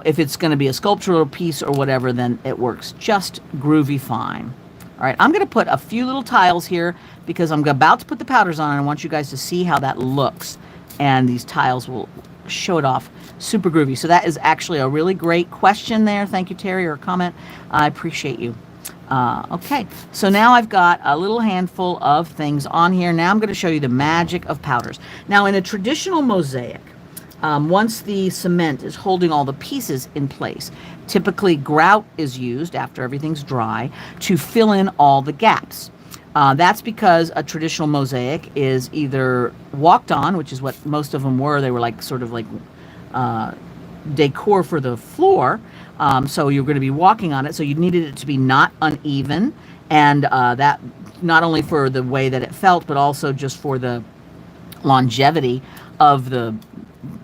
if it's going to be a sculptural piece or whatever, then it works just groovy fine. All right, I'm going to put a few little tiles here because I'm about to put the powders on and I want you guys to see how that looks. And these tiles will show it off super groovy. So that is actually a really great question there. Thank you, Terry, or a comment. I appreciate you. Okay, so now I've got a little handful of things on here. Now I'm going to show you the magic of powders. Now in a traditional mosaic, once the cement is holding all the pieces in place, typically grout is used after everything's dry to fill in all the gaps. That's because a traditional mosaic is either walked on, which is what most of them were. They were like sort of like decor for the floor. So you're going to be walking on it. So you needed it to be not uneven. And that not only for the way that it felt, but also just for the longevity of the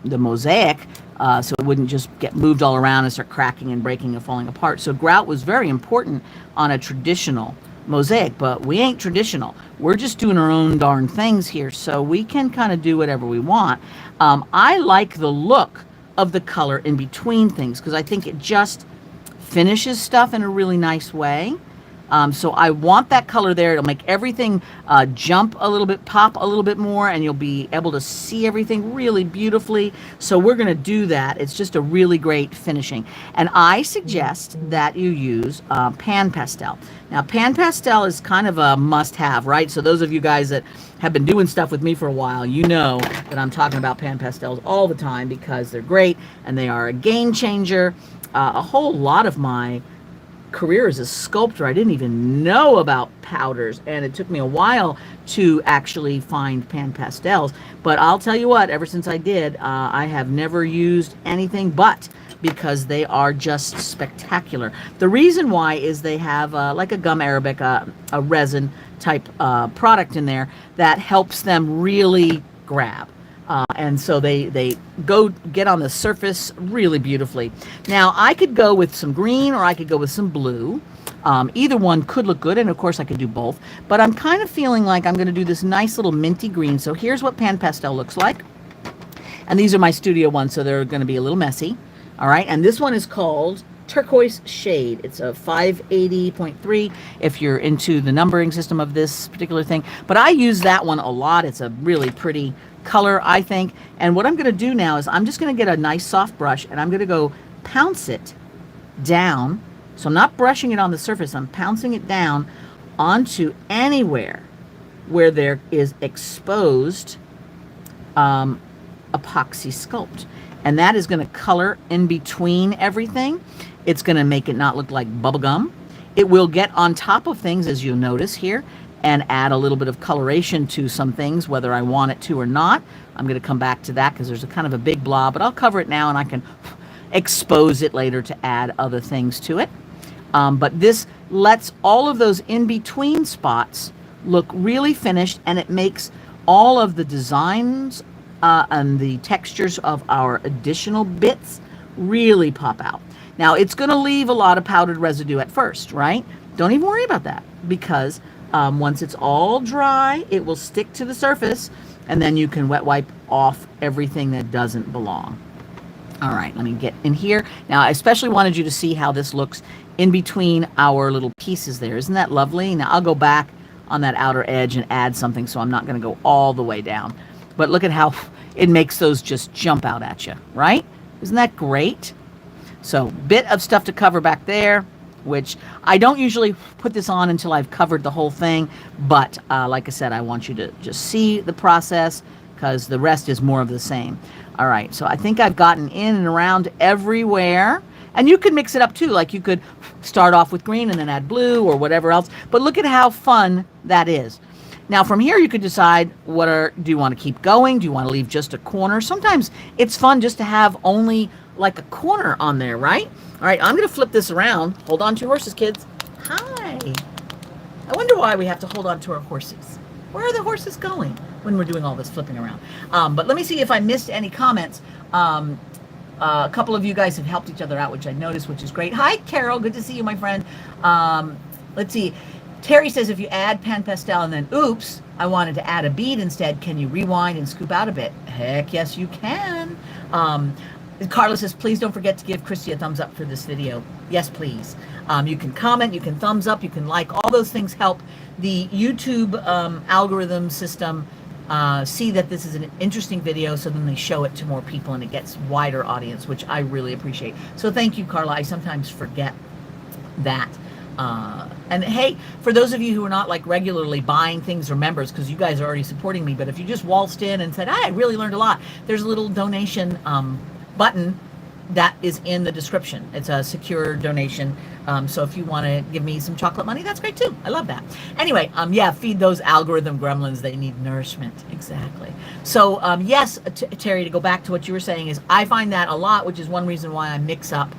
mosaic. So it wouldn't just get moved all around and start cracking and breaking and falling apart. So grout was very important on a traditional mosaic, but we ain't traditional. We're just doing our own darn things here, so we can kind of do whatever we want. I like the look of the color in between things because I think it just finishes stuff in a really nice way. So I want that color there. It'll make everything jump a little bit, pop a little bit more, and you'll be able to see everything really beautifully. So we're going to do that. It's just a really great finishing. And I suggest that you use pan pastel. Now, pan pastel is kind of a must-have, right? So those of you guys that have been doing stuff with me for a while, you know that I'm talking about pan pastels all the time because they're great and they are a game changer. A whole lot of my career as a sculptor, I didn't even know about powders, and it took me a while to actually find pan pastels. But I'll tell you what, ever since I did, I have never used anything but, because they are just spectacular. The reason why is they have like a gum arabic, a resin type product in there that helps them really grab. And so they go get on the surface really beautifully. Now, I could go with some green or I could go with some blue. Either one could look good, and of course I could do both. But I'm kind of feeling like I'm going to do this nice little minty green. So here's what pan pastel looks like. And these are my studio ones, so they're going to be a little messy. All right, and this one is called Turquoise Shade. It's a 580.3 if you're into the numbering system of this particular thing. But I use that one a lot. It's a really pretty color, I think. And what I'm going to do now is I'm just going to get a nice soft brush and I'm going to go pounce it down. So I'm not brushing it on the surface. I'm pouncing it down onto anywhere where there is exposed Apoxie Sculpt. And that is going to color in between everything. It's going to make it not look like bubble gum. It will get on top of things, as you'll notice here, and add a little bit of coloration to some things, whether I want it to or not. I'm going to come back to that because there's a kind of a big blob, but I'll cover it now and I can expose it later to add other things to it. But this lets all of those in-between spots look really finished, and it makes all of the designs and the textures of our additional bits really pop out. Now, it's going to leave a lot of powdered residue at first, right? Don't even worry about that, because once it's all dry, it will stick to the surface, and then you can wet wipe off everything that doesn't belong. All right, let me get in here. Now, I especially wanted you to see how this looks in between our little pieces there. Isn't that lovely? Now, I'll go back on that outer edge and add something, so I'm not going to go all the way down. But look at how it makes those just jump out at you, right? Isn't that great? So, bit of stuff to cover back there, which I don't usually put this on until I've covered the whole thing. But like I said, I want you to just see the process, because the rest is more of the same. All right, so I think I've gotten in and around everywhere. And you could mix it up too, like you could start off with green and then add blue or whatever else. But look at how fun that is. Now from here you could decide, do you want to keep going? Do you want to leave just a corner? Sometimes it's fun just to have only like a corner on there, right? All right, I'm going to flip this around. Hold on to your horses, kids. Hi. I wonder why we have to hold on to our horses. Where are the horses going when we're doing all this flipping around? But let me see if I missed any comments. A couple of you guys have helped each other out, which I noticed, which is great. Hi, Carol. Good to see you, my friend. Let's see. Terry says, if you add pan pastel and then, oops, I wanted to add a bead instead, can you rewind and scoop out a bit? Heck yes, you can. Carla says, please don't forget to give Christi a thumbs up for this video. Yes, please. You can comment, you can thumbs up, you can like. All those things help the YouTube algorithm system see that this is an interesting video, so then they show it to more people and it gets wider audience, which I really appreciate. So thank you, Carla. I sometimes forget that. And hey, for those of you who are not like regularly buying things or members, because you guys are already supporting me, but if you just waltzed in and said, I really learned a lot, there's a little donation button that is in the description. It's a secure donation. So if you want to give me some chocolate money, that's great too. I love that. Anyway, yeah, feed those algorithm gremlins. They need nourishment. Exactly. So yes, Terry, to go back to what you were saying, is I find that a lot, which is one reason why I mix up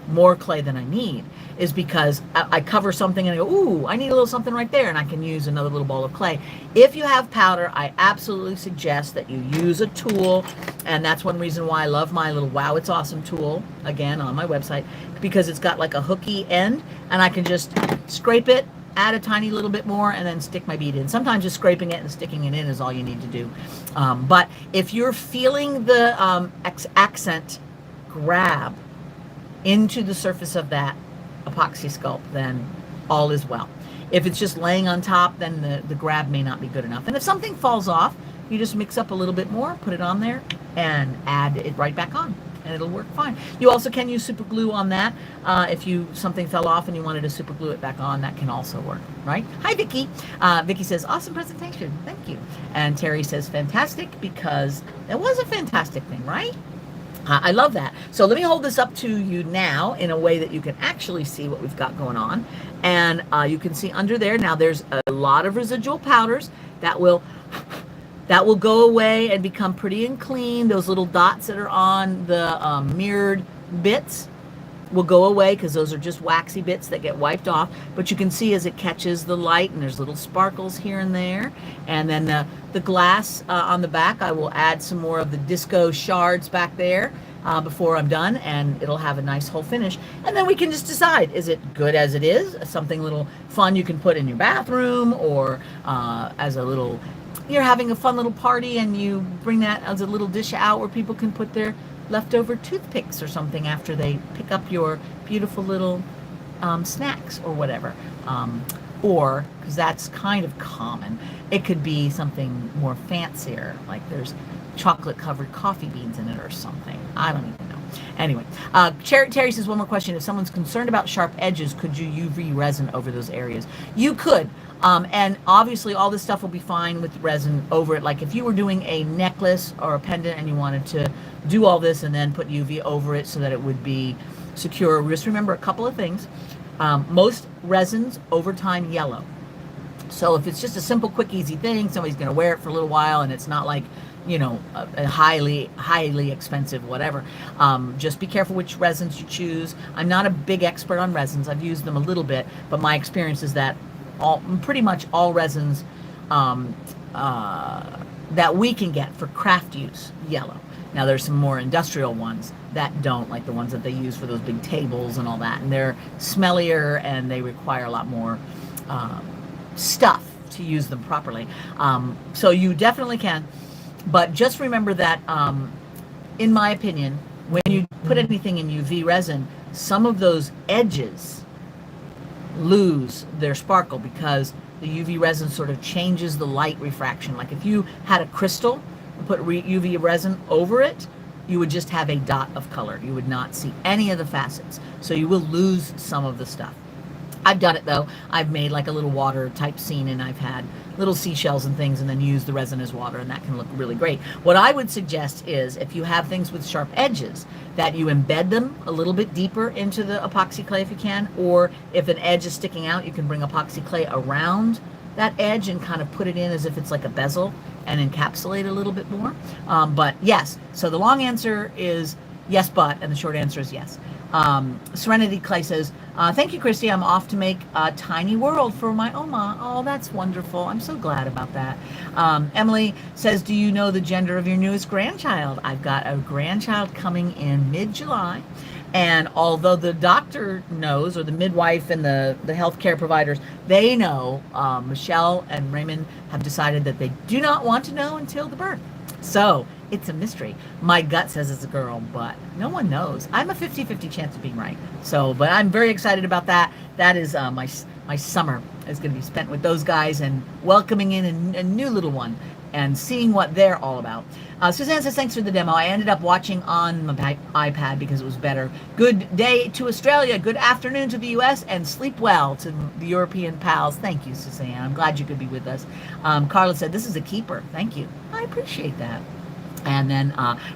more clay than I need, is because I cover something and I go, ooh, I need a little something right there, and I can use another little ball of clay. If you have powder, I absolutely suggest that you use a tool, and that's one reason why I love my little Wow It's Awesome tool, again, on my website, because it's got like a hooky end, and I can just scrape it, add a tiny little bit more, and then stick my bead in. Sometimes just scraping it and sticking it in is all you need to do. But if you're feeling the accent grab into the surface of that Apoxie Sculpt, then all is well. If it's just laying on top, then the grab may not be good enough. And if something falls off, you just mix up a little bit more, put it on there, and add it right back on, and it'll work fine. You also can use super glue on that. If something fell off and you wanted to super glue it back on, that can also work, right? Hi, Vicky. Vicky says, awesome presentation. Thank you. And Terry says, fantastic, because it was a fantastic thing, right? I love that. So let me hold this up to you now in a way that you can actually see what we've got going on. And you can see under there, now there's a lot of residual powders that will go away and become pretty and clean. Those little dots that are on the mirrored bits will go away because those are just waxy bits that get wiped off. But you can see as it catches the light, and there's little sparkles here and there. And then the glass on the back, I will add some more of the disco shards back there before I'm done, and it'll have a nice whole finish. And then we can just decide, is it good as it is? Something a little fun you can put in your bathroom, or as a little, you're having a fun little party and you bring that as a little dish out where people can put their leftover toothpicks or something after they pick up your beautiful little snacks or whatever. Or, because that's kind of common, it could be something more fancier, like there's chocolate covered coffee beans in it or something. I don't even know. Anyway, Terry says, one more question. If someone's concerned about sharp edges, could you UV resin over those areas? You could. And obviously all this stuff will be fine with resin over it. Like if you were doing a necklace or a pendant and you wanted to do all this and then put UV over it so that it would be secure, just remember a couple of things. Most resins over time yellow. So if it's just a simple, quick, easy thing, somebody's going to wear it for a little while and it's not like, you know, a highly expensive whatever. Just be careful which resins you choose. I'm not a big expert on resins. I've used them a little bit, but my experience is that pretty much all resins that we can get for craft use yellow. Now there's some more industrial ones that don't, like the ones that they use for those big tables and all that, and they're smellier and they require a lot more stuff to use them properly. So you definitely can, but just remember that in my opinion, when you put anything in UV resin, some of those edges lose their sparkle because the UV resin sort of changes the light refraction. Like if you had a crystal and put UV resin over it, you would just have a dot of color. You would not see any of the facets. So you will lose some of the stuff. I've done it though. I've made like a little water type scene and I've had little seashells and things and then used the resin as water, and that can look really great. What I would suggest is if you have things with sharp edges, that you embed them a little bit deeper into the epoxy clay if you can, or if an edge is sticking out, you can bring epoxy clay around that edge and kind of put it in as if it's like a bezel and encapsulate a little bit more. But yes, so the long answer is yes, but, and the short answer is yes. Serenity Clay says, thank you, Christy. I'm off to make a tiny world for my Oma. Oh, that's wonderful. I'm so glad about that. Emily says, do you know the gender of your newest grandchild? I've got a grandchild coming in mid-July. And although the doctor knows, or the midwife and the healthcare providers, they know, Michelle and Raymond have decided that they do not want to know until the birth. So it's a mystery. My gut says it's a girl, but no one knows. I'm a 50-50 chance of being right. So, but I'm very excited about that. That is my summer is going to be spent with those guys and welcoming in a new little one and seeing what they're all about. Suzanne says, thanks for the demo. I ended up watching on my iPad because it was better. Good day to Australia. Good afternoon to the US, and sleep well to the European pals. Thank you, Suzanne. I'm glad you could be with us. Carla said, this is a keeper. Thank you. I appreciate that. And then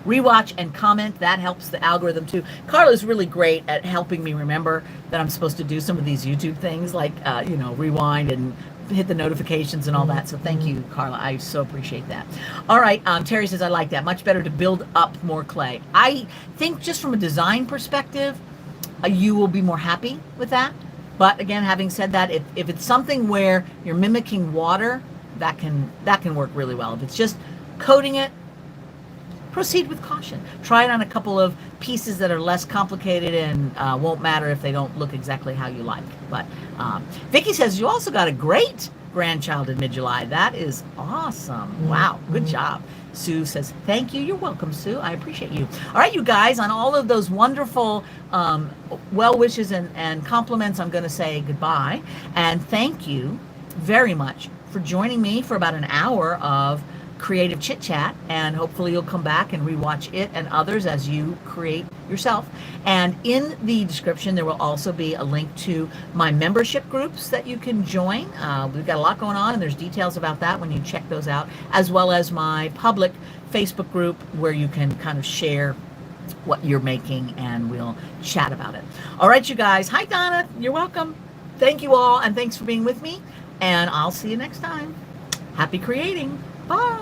rewatch and comment. That helps the algorithm too. Carla's really great at helping me remember that I'm supposed to do some of these YouTube things, like you know, rewind and hit the notifications and all that. So thank you, Carla. I so appreciate that. All right. Terry says, I like that. Much better to build up more clay. I think just from a design perspective, you will be more happy with that. But again, having said that, if it's something where you're mimicking water, that can work really well. If it's just coating it, proceed with caution. Try it on a couple of pieces that are less complicated and won't matter if they don't look exactly how you like. But Vicky says, you also got a great grandchild in mid-July. That is awesome. Wow, good job. Sue says, thank you. You're welcome, Sue. I appreciate you. All right, you guys, on all of those wonderful well wishes and compliments, I'm going to say goodbye. And thank you very much for joining me for about an hour of creative chit chat, and hopefully you'll come back and rewatch it and others as you create yourself. And in the description there will also be a link to my membership groups that you can join. We've got a lot going on, and there's details about that when you check those out, as well as my public Facebook group where you can kind of share what you're making and we'll chat about it. All right, you guys. Hi, Donna. You're welcome. Thank you all, and thanks for being with me, and I'll see you next time. Happy creating. Bye.